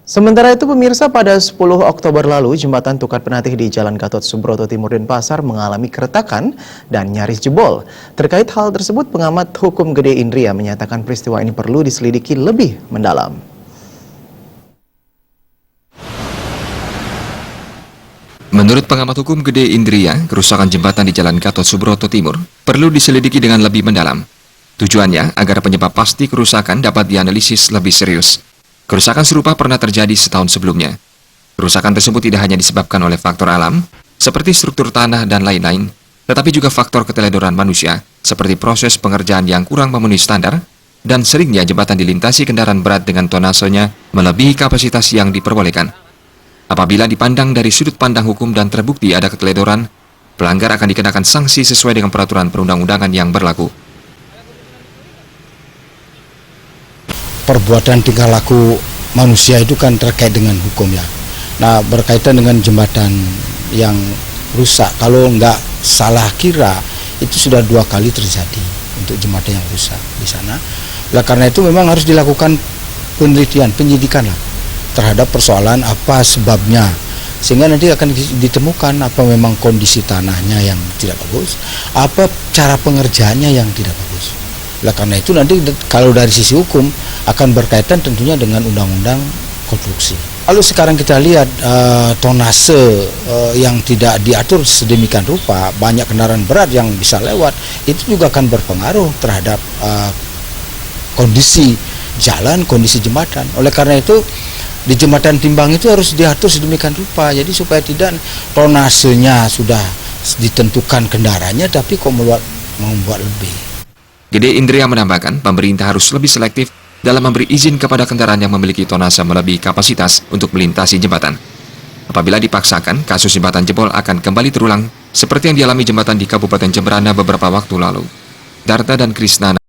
Sementara itu pemirsa, pada 10 Oktober lalu jembatan Tukar Penatih di Jalan Gatot Subroto Timur Denpasar mengalami keretakan dan nyaris jebol. Terkait hal tersebut, pengamat hukum Gede Indria menyatakan peristiwa ini perlu diselidiki lebih mendalam. Menurut pengamat hukum Gede Indria, kerusakan jembatan di Jalan Gatot Subroto Timur perlu diselidiki dengan lebih mendalam. Tujuannya agar penyebab pasti kerusakan dapat dianalisis lebih serius. Kerusakan serupa pernah terjadi setahun sebelumnya. Kerusakan tersebut tidak hanya disebabkan oleh faktor alam, seperti struktur tanah dan lain-lain, tetapi juga faktor keteledoran manusia, seperti proses pengerjaan yang kurang memenuhi standar, dan seringnya jembatan dilintasi kendaraan berat dengan tonasenya melebihi kapasitas yang diperbolehkan. Apabila dipandang dari sudut pandang hukum dan terbukti ada keteledoran, pelanggar akan dikenakan sanksi sesuai dengan peraturan perundang-undangan yang berlaku. Perbuatan tingkah laku manusia itu kan terkait dengan hukum ya. Nah, berkaitan dengan jembatan yang rusak, kalau nggak salah kira itu sudah 2 kali terjadi untuk jembatan yang rusak di sana. Oleh karena itu memang harus dilakukan penelitian, penyidikan lah terhadap persoalan apa sebabnya, sehingga nanti akan ditemukan apa memang kondisi tanahnya yang tidak bagus, apa cara pengerjaannya yang tidak bagus. Oleh karena itu nanti kalau dari sisi hukum akan berkaitan tentunya dengan undang-undang konstruksi. Lalu sekarang kita lihat tonase yang tidak diatur sedemikian rupa, banyak kendaraan berat yang bisa lewat, itu juga akan berpengaruh terhadap kondisi jalan, kondisi jembatan. Oleh karena itu di jembatan timbang itu harus diatur sedemikian rupa, jadi supaya tidak tonasenya sudah ditentukan kendaraannya tapi kok membuat lebih. Gede Indria menambahkan, pemerintah harus lebih selektif dalam memberi izin kepada kendaraan yang memiliki tonase melebihi kapasitas untuk melintasi jembatan. Apabila dipaksakan, kasus jembatan jebol akan kembali terulang seperti yang dialami jembatan di Kabupaten Jemberana beberapa waktu lalu. Darta dan Krisnana